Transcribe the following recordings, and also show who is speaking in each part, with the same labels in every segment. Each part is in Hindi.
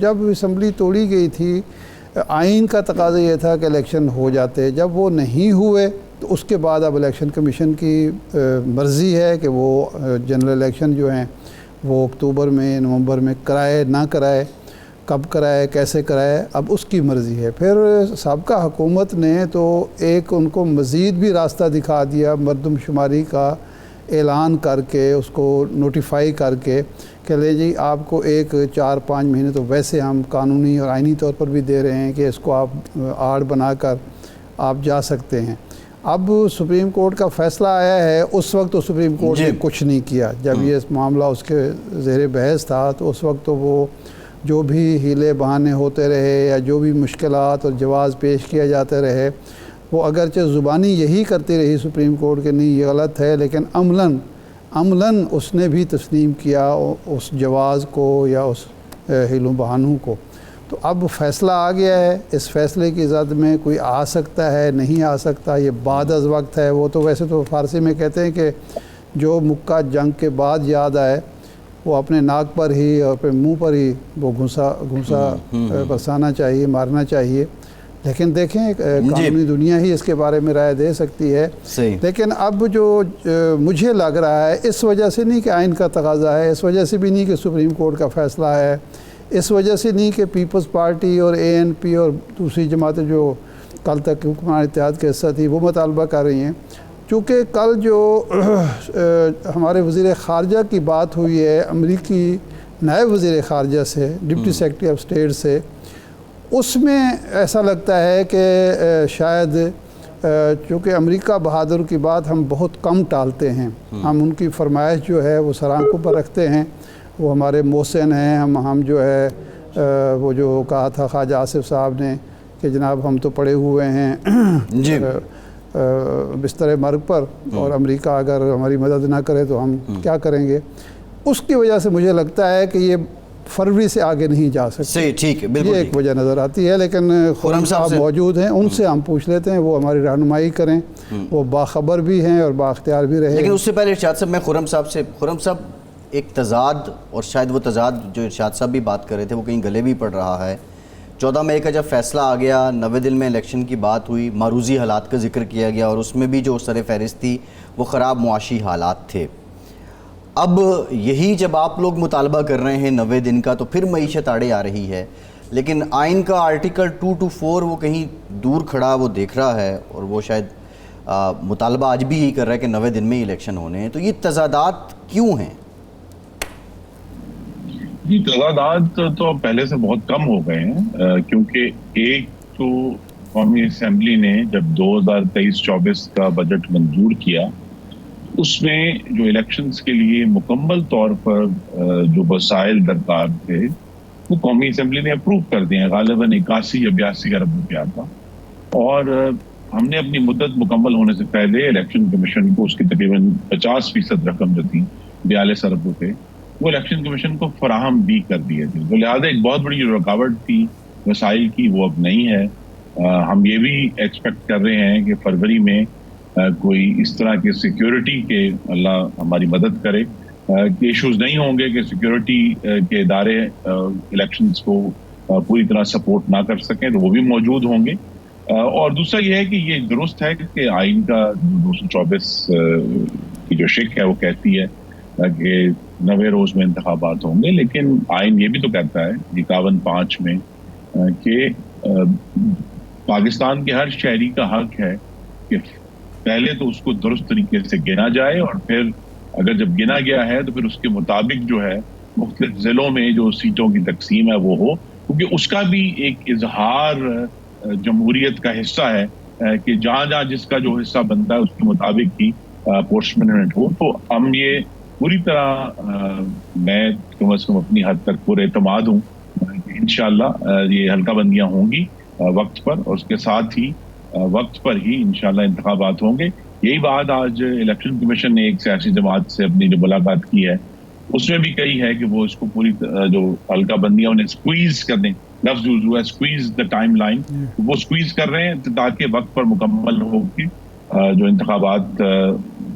Speaker 1: जब असम्बली तोड़ी गई थी, आइन का तकाज़ा ये था कि इलेक्शन हो जाते। जब वो नहीं हुए तो उसके बाद अब इलेक्शन कमीशन की मर्ज़ी है कि वो जनरल इलेक्शन जो हैं वो अक्टूबर में नवंबर में कराए ना कराए, कब कराए कैसे कराए, अब उसकी मर्ज़ी है। फिर साबका हुकूमत ने तो एक उनको मज़ीद भी रास्ता दिखा दिया, मरदमशुमारी का ऐलान करके, उसको नोटिफाई करके कि ले जी आपको एक 4-5 महीने तो वैसे हम कानूनी और आइनी तौर पर भी दे रहे हैं कि इसको आप आड़ बनाकर आप जा सकते हैं। अब सुप्रीम कोर्ट का फ़ैसला आया है। उस वक्त तो सुप्रीम कोर्ट ने कुछ नहीं किया। जब ये मामला उसके ज़ेरे बहस था तो उस वक्त तो वो जो भी हीले बहाने होते रहे या जो भी मुश्किलात और जवाज़ पेश किए जाते रहे, वो अगरचे ज़ुबानी यही करती रही सुप्रीम कोर्ट के नहीं ये गलत है, लेकिन अमलन उसने भी तस्लीम किया उस जवाज़ को या उस हीलों बहानों को। तो अब फ़ैसला आ गया है। इस फ़ैसले की ज़द में कोई आ सकता है, नहीं आ सकता, ये बाद अज़ वक्त है। वो तो वैसे तो फ़ारसी में कहते हैं कि जो मुक्का जंग के बाद याद आए वो अपने नाक पर ही और अपने मुँह पर ही वो घुसा बरसाना चाहिए, मारना चाहिए। लेकिन देखें कानूनी दुनिया ही इसके बारे में राय दे सकती है। लेकिन अब जो मुझे लग रहा है, इस वजह से नहीं कि आइन का तकाज़ा है, इस वजह से भी नहीं कि सुप्रीम कोर्ट का फ़ैसला है, इस वजह से नहीं कि पीपल्स पार्टी और ANP और दूसरी जमातें जो कल तक हुक्मरान इत्तेहाद के हिस्सा थी वो मुतालबा कर रही हैं। चूँकि कल जो हमारे वज़ीर ख़ारजा की बात हुई है अमरीकी नायब वज़ीर ख़ारजा से, डिप्टी सेक्रेटरी ऑफ स्टेट से, उसमें ऐसा लगता है कि शायद चूँकि अमेरिका बहादुर की बात हम बहुत कम टालते हैं, हम उनकी फरमाइश जो है वो सर आंखों पर रखते हैं। वो हमारे मोहसिन हैं, हम जो है वो जो कहा था ख्वाजा आसिफ साहब ने कि जनाब हम तो पड़े हुए हैं बिस्तर मर्ग पर और अमेरिका अगर हमारी मदद ना करे तो हम क्या करेंगे। उसकी वजह से मुझे लगता है कि ये फरवरी से आगे नहीं जा सकते।
Speaker 2: सही, ठीक है, बिल्कुल
Speaker 1: ये एक वजह नज़र आती है। लेकिन खुर्रम साहब मौजूद हैं, उनसे हम पूछ लेते हैं, वो हमारी रहनुमाई करें। वो बाखबर भी हैं और बाख्तियार भी रहे।
Speaker 2: लेकिन उससे पहले इरशाद साहब, मैं खुर्रम साहब एक तजाद, और शायद वो तजाद जो इरशाद साहब भी बात कर रहे थे वो कहीं गले भी पड़ रहा है। 14 मई का जब फैसला आ गया, 90 दिन में इलेक्शन की बात हुई, मारूजी हालात का जिक्र किया गया और उसमें भी जो सर फहरिस्त थी वो ख़राब मुआशी हालात थे। अब यही जब आप लोग मुतालबा कर रहे हैं 90 दिन का, तो फिर मईशत आड़े आ रही है। लेकिन आइन का आर्टिकल 2 to 4 वो कहीं दूर खड़ा वो देख रहा है और वो शायद मुतालबा आज भी यही कर रहा है कि 90 दिन में इलेक्शन होने हैं। तो ये तजादात क्यों हैं?
Speaker 3: जी, तजादात तो पहले से बहुत कम हो गए हैं, क्योंकि एक तो कौमी असम्बली ने जब 2023-24 का बजट मंजूर किया, उसमें जो इलेक्शंस के लिए मुकम्मल तौर पर जो वसाइल दरकार थे वो कौमी असम्बली ने अप्रूव कर दिए हैं। गालिबन 81 या 82 अरब रुपया था और हमने अपनी मुद्दत मुकम्मल होने से पहले इलेक्शन कमीशन को उसकी तकरीबन 50% रकम जो थी 42 अरब रुपये वो इलेक्शन कमीशन को फराहम भी कर दिए थे। तो लिहाजा एक बहुत बड़ी जो रुकावट थी वसाइल की वो अब नहीं है। हम ये भी एक्सपेक्ट कर रहे हैं कि फरवरी में कोई इस तरह के सिक्योरिटी के, अल्लाह हमारी मदद करे, कि इशूज़ नहीं होंगे कि सिक्योरिटी के इदारे इलेक्शंस को पूरी तरह सपोर्ट ना कर सकें, तो वो भी मौजूद होंगे। और दूसरा ये है कि ये दुरुस्त है कि आइन का 224 की जो शिक है वो कहती है कि 90 रोज़ में इंतखाबात होंगे, लेकिन आइन ये भी तो कहता है 51(5) में कि पाकिस्तान के हर शहरी का हक है कि पहले तो उसको दुरुस्त तरीके से गिना जाए और फिर अगर जब गिना गया है तो फिर उसके मुताबिक जो है मुख्तलिफ ज़िलों में जो सीटों की तकसीम है वो हो, क्योंकि उसका भी एक इजहार जमहूरियत का हिस्सा है कि जहाँ जहाँ जिसका जो हिस्सा बनता है उसके मुताबिक ही पोस्टमेंट हो। तो हम ये पूरी तरह मैं कम अज़ कम अपनी हद तक पूरे एतमाद हूँ कि इंशाअल्लाह ये हल्का बंदियाँ होंगी वक्त पर, और उसके साथ ही वक्त पर ही इंशाल्लाह इंतखाबात होंगे। यही बात आज इलेक्शन कमीशन ने एक सियासी जमात से अपनी जो मुलाकात की है उसमें भी कही है कि वो इसको पूरी जो हल्का बंदियां उन्हें स्क्वीज करने, लफ्ज यूज हुआ स्क्वीज द टाइम लाइन, वो स्क्वीज कर रहे हैं ताकि वक्त पर मुकम्मल होगी जो इंतखाबात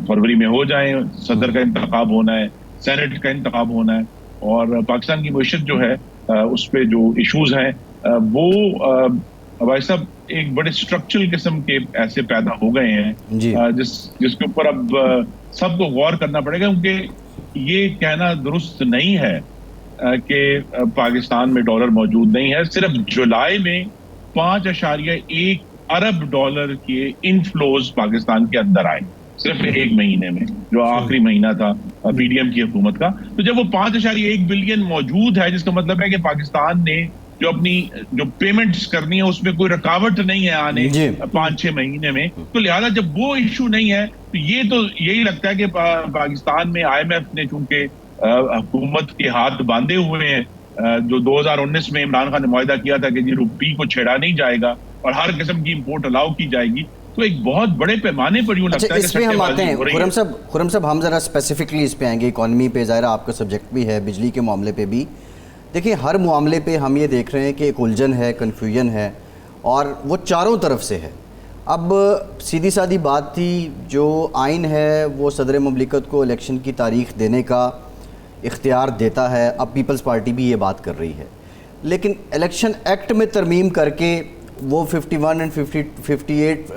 Speaker 3: फरवरी में हो जाए। सदर का इंतखाब होना है, सेनेट का इंतखाब होना है और पाकिस्तान की मईशत जो है उस पे जो इश्यूज हैं वो भाई साहब एक बड़े स्ट्रक्चरल किस्म के ऐसे पैदा हो गए हैं
Speaker 2: जी।
Speaker 3: जिसके ऊपर अब सबको गौर करना पड़ेगा, क्योंकि ये कहना दुरुस्त नहीं है कि पाकिस्तान में डॉलर मौजूद नहीं है। सिर्फ जुलाई में 5.1 अरब डॉलर के इनफ्लोज पाकिस्तान के अंदर आए, सिर्फ एक महीने में, जो आखिरी महीना था पीडीएम की हुकूमत का। तो जब वो 5.1 बिलियन मौजूद है, जिसका मतलब है कि पाकिस्तान ने जो अपनी जो पेमेंट्स करनी है उसमें कोई रुकावट नहीं है आने 5-6 महीने में। तो लिहाजा जब वो इशू नहीं है तो यही लगता है कि पाकिस्तान में IMF ने चूंकि हुकूमत के हाथ बांधे हुए हैं, जो 2019 में इमरान खान ने मुआहदा किया था कि जी रुपये को छेड़ा नहीं जाएगा और हर किस्म की इंपोर्ट अलाउ की जाएगी, तो एक बहुत बड़े पैमाने पर यूं लगता है कि
Speaker 2: इसमें हम आते हैं। खुर्रम साहब हम ज़रा स्पेसिफिकली इस पे आएंगे, इकॉनमी पे ज़ाहिर आपका सब्जेक्ट भी है, बिजली के मामले पे भी। देखिए हर मामले पे हम ये देख रहे हैं कि एक उलझन है, कन्फ्यूजन है, और वो चारों तरफ से है। अब सीधी सादी बात थी, जो आइन है वो सदर ममलिकत को इलेक्शन की तारीख देने का इख्तियार देता है। अब पीपल्स पार्टी भी ये बात कर रही है, लेकिन इलेक्शन एक्ट में तरमीम करके वो 51 और 58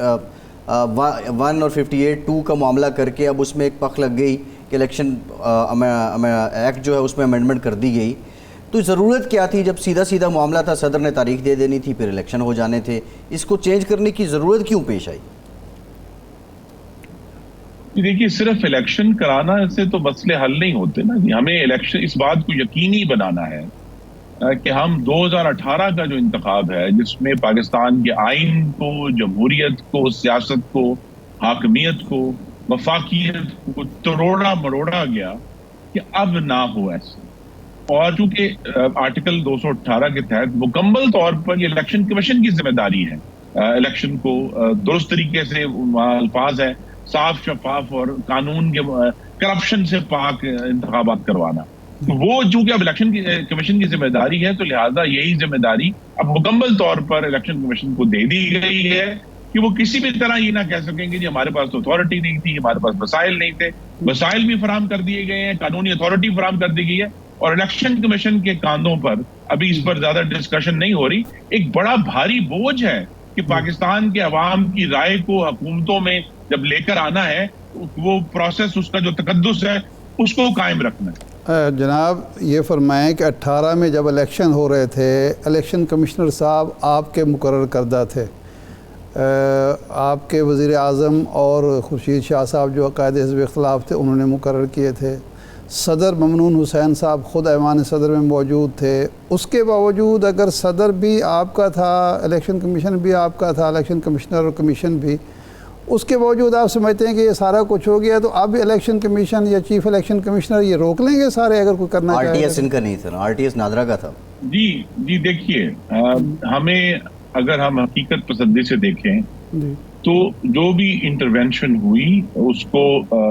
Speaker 2: 1 और 58(2) का मामला करके अब उसमें एक पख लग गई कि इलेक्शन एक्ट जो है उसमें अमेंडमेंट कर दी गई। तो ज़रूरत क्या थी, जब सीधा सीधा मामला था, सदर ने तारीख दे देनी थी, फिर इलेक्शन हो जाने थे, इसको चेंज करने की ज़रूरत क्यों पेश आई?
Speaker 3: देखिए सिर्फ इलेक्शन कराना से तो मसले हल नहीं होते ना। हमें इलेक्शन, इस बात को यकीनी बनाना है कि हम 2018 का जो इंतखाब है, जिसमें पाकिस्तान के आइन को, जमहूरियत को, सियासत को, हाकमियत को, वफाकियत को तोड़ा मरोड़ा गया, कि अब ना हो ऐसे। और चूंकि आर्टिकल 218 के तहत मुकम्मल तौर पर ये इलेक्शन कमीशन की जिम्मेदारी है इलेक्शन को दुरुस्त तरीके से, अल्फाज है, साफ शफाफ और कानून के करप्शन से पाक इंतखाबात करवाना। वो चूंकि अब इलेक्शन कमीशन की जिम्मेदारी है, तो लिहाजा यही जिम्मेदारी अब मुकम्मल तौर पर इलेक्शन कमीशन को दे दी गई है कि वो किसी भी तरह ये ना कह सकेंगे जी हमारे पास तो अथॉरिटी नहीं थी, हमारे पास वसाइल नहीं थे। वसाइल भी फराहम कर दिए गए हैं, कानूनी अथॉरिटी फराहम कर दी गई है, और इलेक्शन कमीशन के कांधों पर अभी इस पर ज्यादा डिस्कशन नहीं हो रही। एक बड़ा भारी बोझ है कि पाकिस्तान के अवाम की राय को हुकूमतों में जब लेकर आना है, वो प्रोसेस, उसका जो तकद्दुस है उसको कायम रखना है।
Speaker 1: जनाब ये फरमाएं कि 18 में जब इलेक्शन हो रहे थे, इलेक्शन कमिश्नर साहब आपके मुकर्रर करदा थे, आपके वज़ीर आज़म और खुर्शीद शाह साहब जो अकायदे हिज़्ब इख्तिलाफ थे उन्होंने मुकर्रर किए थे। सदर ममनून हुसैन साहब ख़ुद ऐवान सदर में मौजूद थे। उसके बावजूद अगर सदर भी आपका था, इलेक्शन कमीशन भी आपका था, इलेक्शन कमिश्नर और कमीशन भी, उसके बावजूद आप समझते हैं कि ये सारा कुछ हो गया, तो अब इलेक्शन कमीशन या चीफ इलेक्शन कमिश्नर ये रोक लेंगे सारे, अगर कोई करना चाहे?
Speaker 2: RTS इनका नहीं था, RTS नादरा का था।
Speaker 3: जी देखिए, हमें अगर हम हकीकत पसंदी से देखें तो जो भी इंटरवेंशन हुई उसको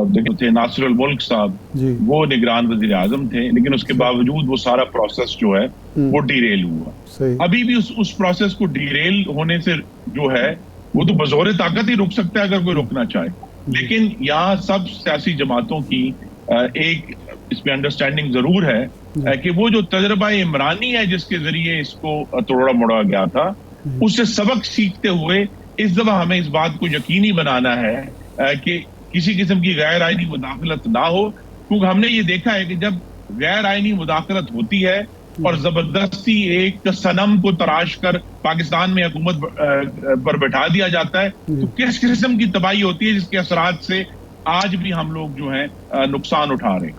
Speaker 3: देखो थे नासिरुल मुल्क साहब, वो निगरान वज़ीर आज़म थे, लेकिन उसके बावजूद वो सारा प्रोसेस जो है वो डीरेल हुआ। अभी भी उस प्रोसेस को डीरेल होने से जो है वो तो बज़ोर ताकत ही रुक सकता है अगर कोई रुकना चाहे। लेकिन यहाँ सब सियासी जमातों की एक इसमें अंडरस्टैंडिंग जरूर है कि वो जो तजर्बा इमरानी है जिसके जरिए इसको तोड़ा मोड़ा गया था, उससे सबक सीखते हुए इस दफा हमें इस बात को यकीनी बनाना है कि किसी किस्म की गैर आईनी मुदाखलत ना हो। क्योंकि हमने ये देखा है कि जब गैर आईनी मुदाखलत होती है और जबरदस्ती एक सनम को तराश कर पाकिस्तान में हुकूमत पर बैठा दिया जाता है, तो किस किस्म की तबाही होती है, जिसके असरात से आज भी हम लोग जो है नुकसान उठा रहे हैं।